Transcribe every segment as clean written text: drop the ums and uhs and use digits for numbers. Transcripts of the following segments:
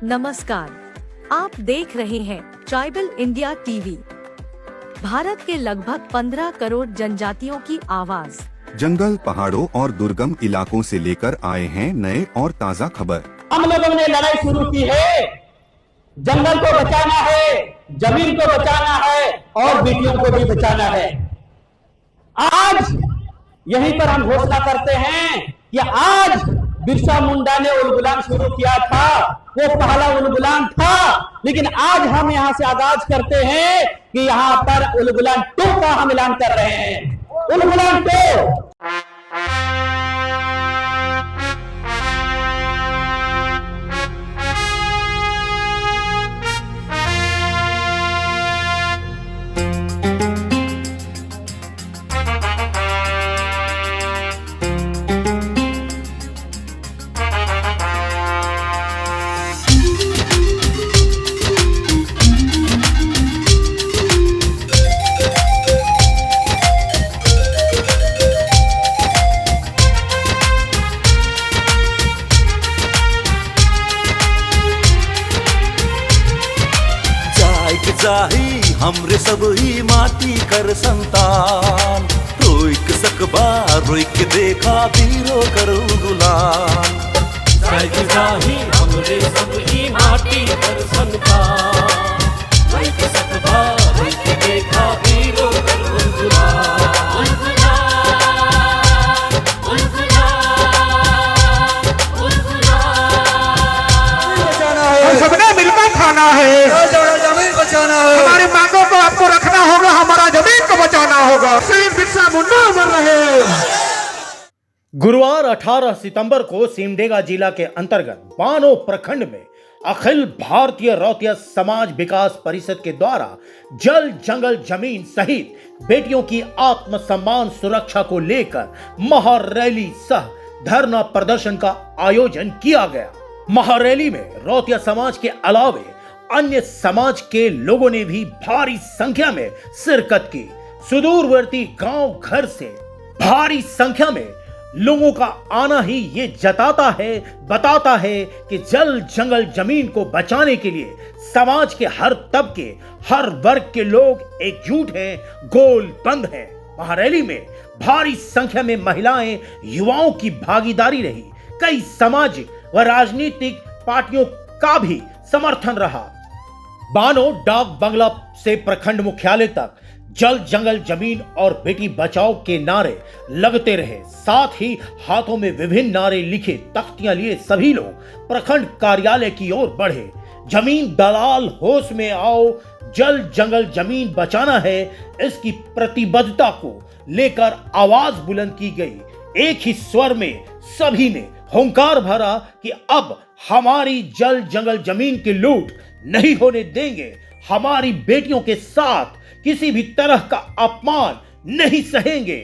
नमस्कार, आप देख रहे हैं ट्राइबल इंडिया टीवी। भारत के लगभग 15 करोड़ जनजातियों की आवाज जंगल, पहाड़ों और दुर्गम इलाकों से लेकर आए हैं नए और ताज़ा खबर। हम लोगों ने लड़ाई शुरू की है। जंगल को बचाना है, जमीन को बचाना है और बेटियों को भी बचाना है। आज यहीं पर हम घोषणा करते हैं कि आज बिरसा मुंडा ने उलगुलान शुरू किया था, वो पहला उलगुलान था, लेकिन आज हम यहां से आगाज करते हैं कि यहां पर उलगुलान 2 का हम ऐलान कर रहे हैं। उलगुलान 2। जाही हमरे सब ही माटी कर संतान, रोइक सकबा रोइक देखा वीरो करो गुलाम। जाही हमरे सब ही माटी कर संतान, रोइक सकबा रोइक देखा वीरो करो गुलाम। सबने मिलकर खाना है, जमीन बचाना है, हमारी मांगों को आपको रखना होगा, हमारा जमीन को बचाना होगा। सिर्फ बिरसा मुंडा अमर रहे। गुरुवार 18 सितंबर को सिमडेगा जिला के अंतर्गत बानो प्रखंड में अखिल भारतीय रौतिया समाज विकास परिषद के द्वारा जल जंगल जमीन सहित बेटियों की आत्म सम्मान सुरक्षा को लेकर महारैली सह धरना प्रदर्शन का आयोजन किया गया। महारैली में रौतिया समाज के अलावे अन्य समाज के लोगों ने भी भारी संख्या में शिरकत की। सुदूरवर्ती गांव घर से भारी संख्या में लोगों का आना ही ये बताता है कि जल जंगल जमीन को बचाने के लिए समाज के हर तबके हर वर्ग के लोग एकजुट हैं, गोल बंद हैं। महारैली में भारी संख्या में महिलाएं, युवाओं की भागीदारी रही। कई सामाजिक व राजनीतिक पार्टियों का भी समर्थन रहा। बानो डाक बंगला से प्रखंड मुख्यालय तक जल जंगल जमीन और बेटी बचाओ के नारे लगते रहे। साथ ही हाथों में विभिन्न नारे लिखे तख्तियां लिए सभी लोग प्रखंड कार्यालय की ओर बढ़े। जमीन दलाल होश में आओ, जल जंगल जमीन बचाना है, इसकी प्रतिबद्धता को लेकर आवाज बुलंद की गई। एक ही स्वर में सभी ने हुंकार भरा कि अब हमारी जल जंगल जमीन की लूट नहीं होने देंगे, हमारी बेटियों के साथ किसी भी तरह का अपमान नहीं सहेंगे।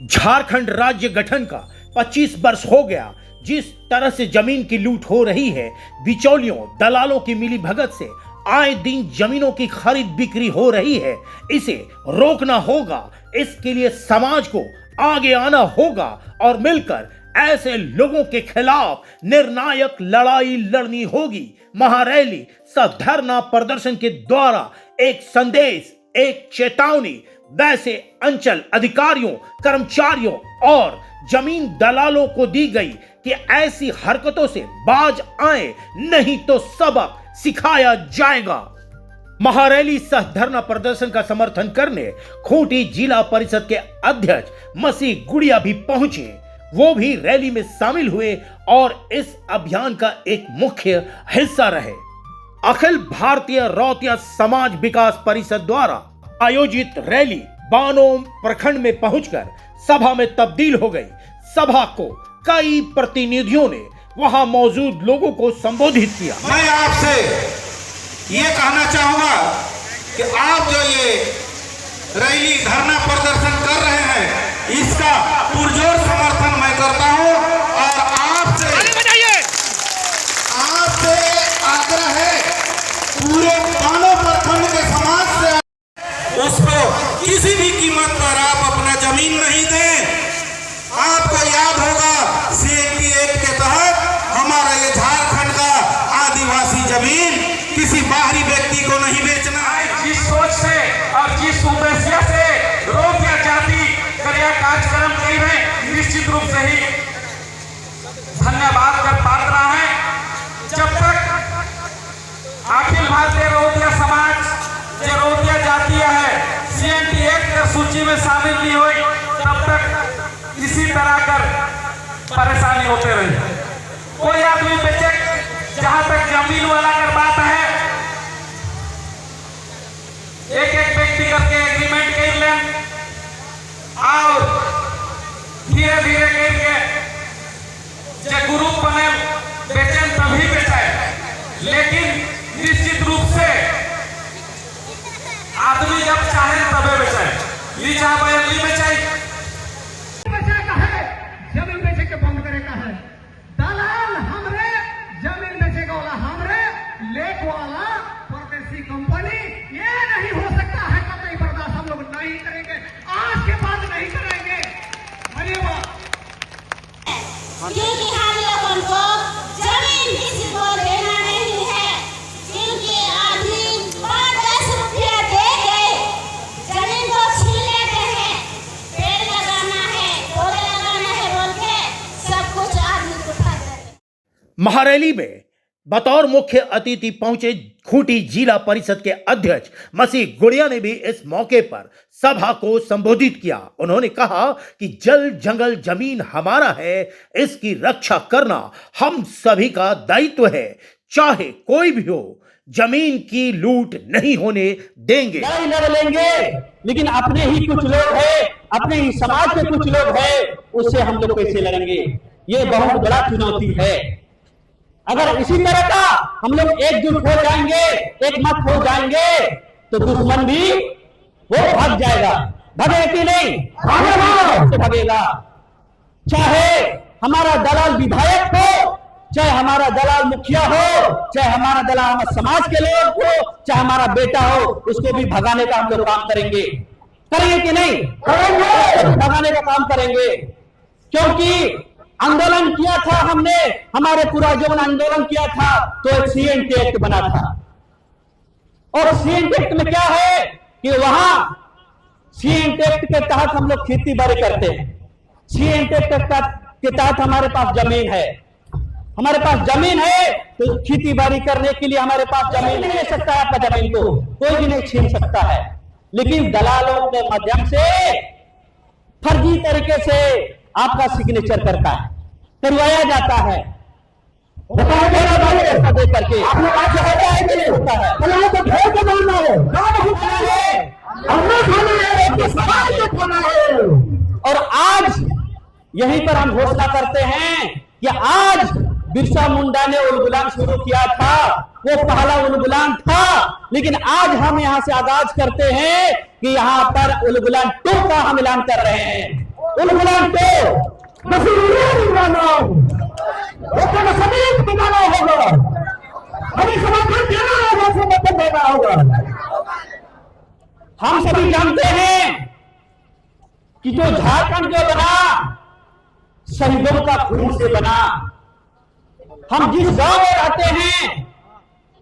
झारखंड राज्य गठन का 25 वर्ष हो गया। जिस तरह से जमीन की लूट हो रही है, बिचौलियों दलालों की मिलीभगत से आए दिन जमीनों की खरीद बिक्री हो रही है, इसे रोकना होगा। इसके लिए समाज को आगे आना होगा और मिलकर ऐसे लोगों के खिलाफ निर्णायक लड़ाई लड़नी होगी। महारैली सह धरना प्रदर्शन के द्वारा एक संदेश, एक चेतावनी वैसे अंचल अधिकारियों, कर्मचारियों और जमीन दलालों को दी गई कि ऐसी हरकतों से बाज आए, नहीं तो सबक सिखाया जाएगा। महारैली सह धरना प्रदर्शन का समर्थन करने खूंटी जिला परिषद के अध्यक्ष मसीह गुड़िया भी पहुंचे। वो भी रैली में शामिल हुए और इस अभियान का एक मुख्य हिस्सा रहे। अखिल भारतीय रौतिया समाज विकास परिषद द्वारा आयोजित रैली बानो प्रखंड में पहुंचकर सभा में तब्दील हो गई। सभा को कई प्रतिनिधियों ने वहां मौजूद लोगों को संबोधित किया। मैं आपसे ये कहना चाहूंगा कि आप जो ये रैली धरना प्रदर्शन कर रहे हैं, इसका पुरजोर समर्थन मैं करता हूं और आपसे आग्रह है, पूरे बानो प्रखंड के समाज से उसको किसी भी कीमत पर आप अपना जमीन नहीं दें। आपको याद होगा CAP एक्ट के तहत हमारा ये झारखंड का आदिवासी जमीन ही धन्यवाद का पात्र है। जब तक अखिल भारतीय रौतिया समाज जो रौतिया जातीय है CNT एक्ट की सूची में शामिल नहीं हुई, तब तक इसी तरह कर परेशानी होते रही। कोई आदमी बेचे, जहां तक जमीन वाला कर बात है, एक एक व्यक्ति करके एग्रीमेंट कर लें और धीरे धीरे करके जो ग्रुप बने बेचें तभी बेचाए, लेकिन निश्चित रूप से आदमी जब चाहे तबे बेचाए, ली चाहे ली बेचाए। जमीन बेचे के बंद करे का है, दलाल हमरे, जमीन बेचे का वाला हमरे, लेक वाला परदेसी कंपनी, ये नहीं हो सकता है। कतई बर्दाश्त हम लोग नहीं करेंगे, आज के बाद नहीं करेंगे। अरे वाह, क्योंकि हम लोगों को जमीन किसी को देना नहीं है, क्योंकि आदमी 5-10 रुपया दे के जमीन को छीन लेते हैं। पेड़ लगाना है, पौधे लगाना है बोल के सब कुछ आदमी को उठा देते हैं। महारैली में बतौर मुख्य अतिथि पहुंचे खूंटी जिला परिषद के अध्यक्ष मसीह गुड़िया ने भी इस मौके पर सभा को संबोधित किया। उन्होंने कहा कि जल जंगल जमीन हमारा है, इसकी रक्षा करना हम सभी का दायित्व है। चाहे कोई भी हो, जमीन की लूट नहीं होने देंगे। लड़ाई लड़ लेंगे, लेकिन अपने ही कुछ लोग हैं, अपने ही समाज के कुछ लोग हैं, उससे हम लोग कैसे लड़ेंगे? ये बहुत बड़ा चुनौती है। अगर इसी तरह का हम लोग एकजुट हो जाएंगे, एक मत हो जाएंगे, तो दुश्मन भी वो भाग जाएगा। भागेगा कि नहीं? भागेगा। चाहे हमारा दलाल विधायक हो, चाहे हमारा दलाल मुखिया हो, चाहे हमारा दलाल हमारे समाज के लोग हो, चाहे हमारा बेटा हो, उसको भी भगाने का हम लोग काम करेंगे। करेंगे कि नहीं? करेंगे। भगाने का काम करेंगे, क्योंकि आंदोलन किया था हमने, हमारे पूरा जीवन आंदोलन किया था तो एक CNT एक्ट बना था। और CNT एक्ट में क्या है कि वहां CNT एक्ट के तहत हम लोग खेती बाड़ी करते हैं। CNT एक्ट के तहत हमारे पास जमीन है, हमारे पास जमीन है तो खेती बाड़ी करने के लिए हमारे पास जमीन नहीं ले सकता है। आपका जमीन को कोई भी नहीं छीन सकता है, लेकिन दलालों के माध्यम से फर्जी तरीके से आपका सिग्नेचर करवाया जाता है, दे करके होता है। और आज यहीं पर हम घोषणा करते हैं कि आज बिरसा मुंडा ने उलगुलान शुरू किया था, वो पहला उलगुलान था, लेकिन आज हम यहां से आगाज करते हैं कि यहां पर उलगुलान 2 का हम ऐलान कर रहे हैं। उलगुलान 2 बनाना होगा, हमें समर्थन देना होगा, समर्थन देना होगा। हम सभी जानते हैं कि जो झारखंड जो बना शहीदों का खून से बना। हम जिस गांव में रहते हैं,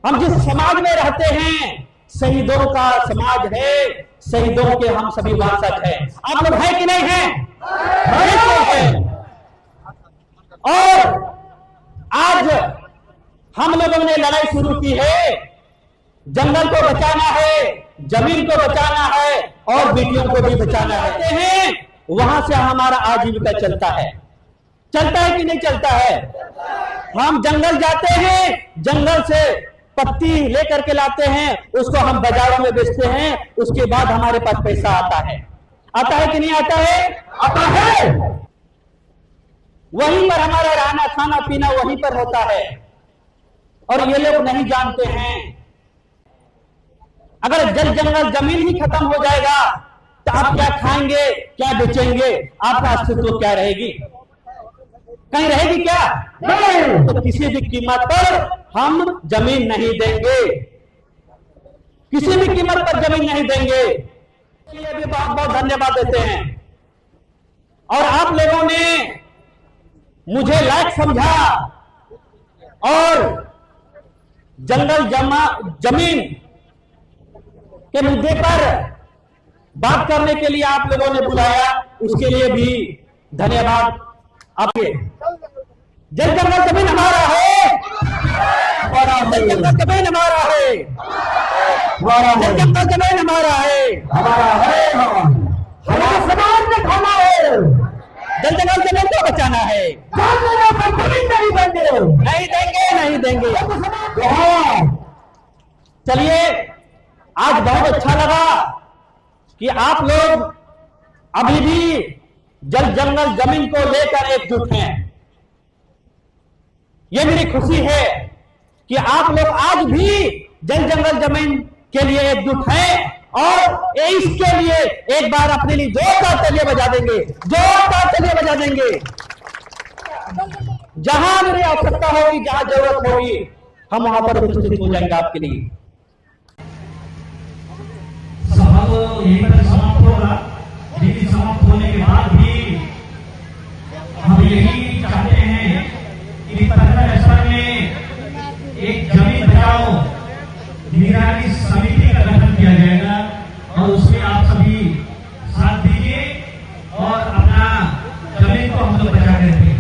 हम जिस समाज में रहते हैं, शहीदों का समाज है, शहीदों के हम सभी वंशज हैं। आप लोग हैं कि नहीं हैं? है। और आज हम लोगों ने लड़ाई शुरू की है, जंगल को बचाना है, जमीन को बचाना है और बेटियों को भी बचाना है। वहां से हमारा आजीविका चलता है कि नहीं चलता है? हम जंगल जाते हैं, जंगल से पत्ती लेकर के लाते हैं, उसको हम बाजारों में बेचते हैं, उसके बाद हमारे पास पैसा आता है कि नहीं आता है? आता है। वहीं पर हमारा रहना खाना पीना वहीं पर होता है, और ये लोग नहीं जानते हैं। अगर जल जंगल जमीन ही खत्म हो जाएगा तो आप क्या खाएंगे, क्या बेचेंगे? आपका अस्तित्व क्या रहेगी? कहीं रहेगी क्या? नहीं। तो किसी भी कीमत पर हम जमीन नहीं देंगे, किसी भी कीमत पर जमीन नहीं देंगे। इसलिए भी बहुत बहुत धन्यवाद देते हैं। और आप लोगों ने मुझे लायक समझा और जंगल जमीन के मुद्दे पर बात करने के लिए आप लोगों ने बुलाया, उसके लिए भी धन्यवाद। आपके जल जंगल जमीन हमारा है, जल जंगल जमीन हमारा है, जल जंगल जमीन हमारा है, हमारा समाज में खाना है, जल जंगल जमीन को बचाना है, नहीं देंगे, नहीं देंगे। चलिए, आज बहुत अच्छा लगा कि आप लोग अभी भी जल जंगल जमीन को लेकर एकजुट हैं। ये मेरी खुशी है कि आप लोग आज भी जल जंगल जमीन के लिए एकजुट हैं और इसके लिए एक बार अपने लिए जोरदार तालियां बजा देंगे, जोरदार तालियां बजा देंगे। जहां मेरी आवश्यकता होगी, जहां जरूरत होगी, हम वहां पर उपस्थित हो जाएंगे आपके लिए। सभा तो यहीं पर समाप्त होगा, लेकिन समाप्त होने के बाद भी हम यही चाहते हैं कि तहसील स्तर में एक जमीन बचाओ निगरानी समिति का गठन किया जाएगा और उसमें आप सभी साथ दीजिए और अपना जमीन को हम लोग बचा के रखेंगे।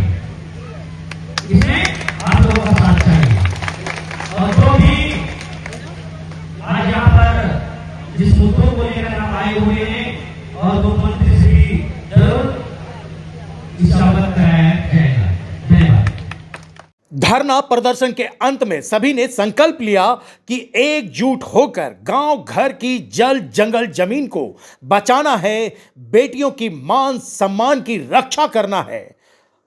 इसमें आप लोगों का साथ चाहिए। और जो भी आज यहाँ पर जिस मुद्दों को लेकर आप आए हुए हैं और मुख्यमंत्री से भी जरूर इस अवगत कराया जाएगा। धन्यवाद। धरना प्रदर्शन के अंत में सभी ने संकल्प लिया कि एकजुट होकर गांव घर की जल जंगल जमीन को बचाना है, बेटियों की मान सम्मान की रक्षा करना है,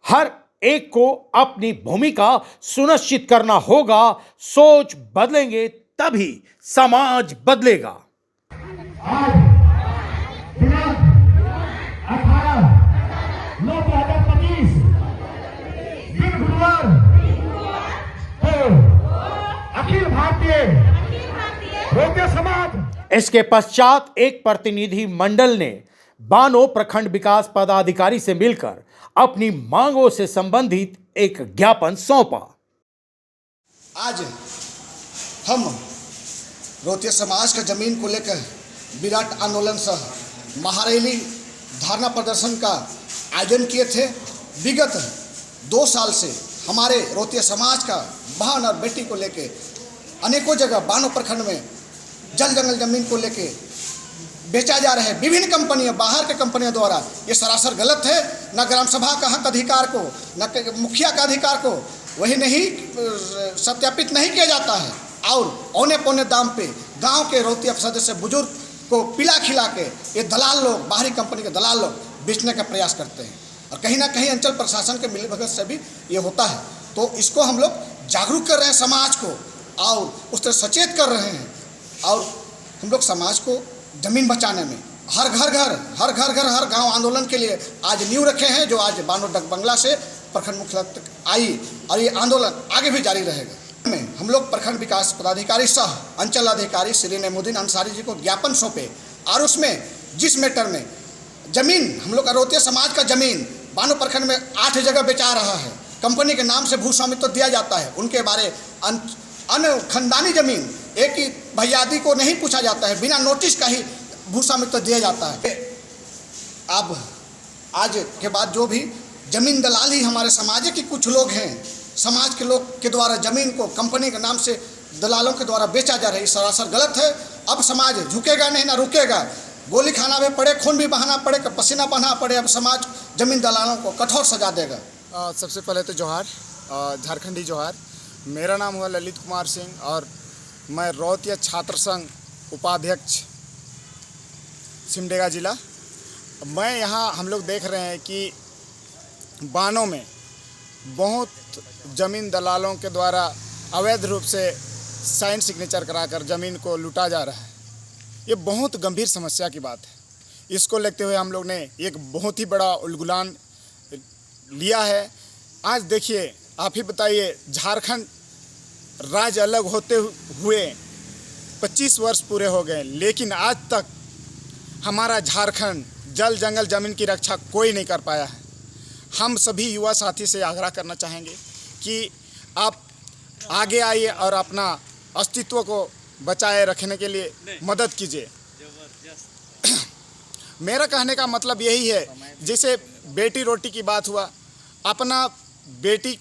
हर एक को अपनी भूमिका सुनिश्चित करना होगा। सोच बदलेंगे तभी समाज बदलेगा। आज दिनांक 18/9/2025 दिन गुरुवार को अखिल भारतीय रोटिया समाज इसके पश्चात एक प्रतिनिधि मंडल ने बानो प्रखंड विकास पदाधिकारी से मिलकर अपनी मांगों से संबंधित एक ज्ञापन सौंपा। आज हम रोटिया समाज का जमीन को लेकर विराट आंदोलन सह महारैली धरना प्रदर्शन का आयोजन किए थे। विगत 2 साल से हमारे रोटिया समाज का बहन और बेटी को लेके अनेकों जगह बानो प्रखंड में जल जंगल जमीन को लेके बेचा जा रहा है। विभिन्न कंपनियां, बाहर के कंपनियों द्वारा। ये सरासर गलत है। न ग्राम सभा का हक अधिकार को, न मुखिया का अधिकार को वही नहीं सत्यापित नहीं किया जाता है और औने पौने दाम पे गांव के रोटिया सदस्य बुजुर्ग को पिला खिला के ये दलाल लोग, बाहरी कंपनी के दलाल लोग बेचने का प्रयास करते हैं और कहीं ना कहीं अंचल प्रशासन के मिलीभगत से भी ये होता है। तो इसको हम लोग जागरूक कर रहे हैं समाज को और उस तरह सचेत कर रहे हैं और हम लोग समाज को जमीन बचाने में हर घर गांव आंदोलन के लिए आज नींव रखे हैं, जो आज बानो डक बंगला से प्रखंड मुख्यालय तक आई और ये आंदोलन आगे भी जारी रहेगा। में हम लोग प्रखंड विकास पदाधिकारी सह अंचल अधिकारी श्री नईमुद्दीन अंसारी जी को ज्ञापन सौंपे और उसमें जिस मैटर में जमीन हम लोग रोटिया समाज का जमीन बानो प्रखंड में 8 जगह बेचा रहा है, कंपनी के नाम से भू स्वामित्व दिया जाता है, उनके बारे अन्य खानदानी जमीन एक ही भैयादी को नहीं पूछा जाता है, बिना नोटिस का ही भू स्वामित्व दिया जाता है। अब आज के बाद जो भी जमीन दलाल ही हमारे समाज के कुछ लोग हैं, समाज के लोग के द्वारा जमीन को कंपनी के नाम से दलालों के द्वारा बेचा जा रहा है, सरासर गलत है। अब समाज झुकेगा नहीं ना रुकेगा, गोली खाना भी पड़े, खून भी बहाना पड़े, पसीना बहाना पड़े, अब समाज जमीन दलालों को कठोर सजा देगा। सबसे पहले तो जोहार, झारखंडी जोहार। मेरा नाम हुआ ललित कुमार सिंह और मैं रोटिया छात्र संघ उपाध्यक्ष सिमडेगा जिला। मैं यहाँ हम लोग देख रहे हैं कि बानों में बहुत ज़मीन दलालों के द्वारा अवैध रूप से साइन सिग्नेचर कराकर ज़मीन को लूटा जा रहा है। ये बहुत गंभीर समस्या की बात है। इसको लेते हुए हम लोग ने एक बहुत ही बड़ा उलगुलान लिया है। आज देखिए, आप ही बताइए, झारखंड राज्य अलग होते हुए 25 वर्ष पूरे हो गए, लेकिन आज तक हमारा झारखंड जल जंगल ज़मीन की रक्षा कोई नहीं कर पाया है। हम सभी युवा साथी से आग्रह करना चाहेंगे कि आप आगे आइए और अपना अस्तित्व को बचाए रखने के लिए मदद कीजिए। मेरा कहने का मतलब यही है, जैसे बेटी रोटी की बात हुआ, अपना बेटी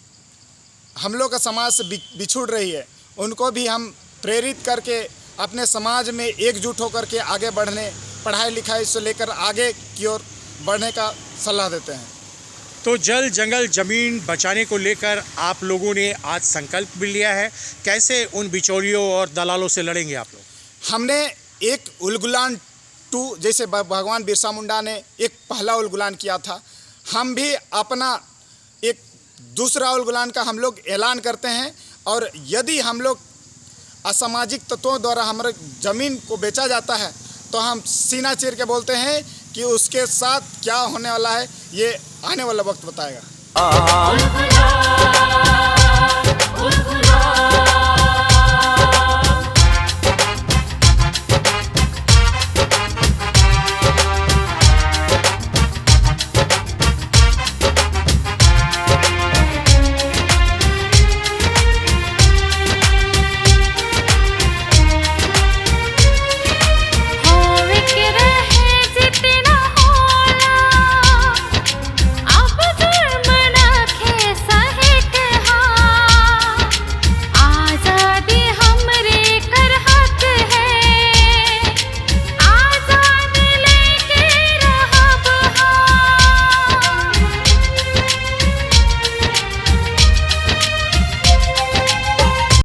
हम लोग का समाज से बिछुड़ रही है, उनको भी हम प्रेरित करके अपने समाज में एकजुट होकर के आगे बढ़ने, पढ़ाई लिखाई से लेकर आगे की ओर बढ़ने का सलाह देते हैं। तो जल जंगल जमीन बचाने को लेकर आप लोगों ने आज संकल्प भी लिया है, कैसे उन बिचौलियों और दलालों से लड़ेंगे आप लोग? हमने एक उलगुलान 2 जैसे भगवान बिरसा मुंडा ने एक पहला उलगुलान किया था, हम भी अपना एक दूसरा उलगुलान का हम लोग ऐलान करते हैं। और यदि हम लोग असामाजिक तत्वों द्वारा हमारे ज़मीन को बेचा जाता है तो हम सीना चीर के बोलते हैं कि उसके साथ क्या होने वाला है ये आने वाला वक्त बताएगा।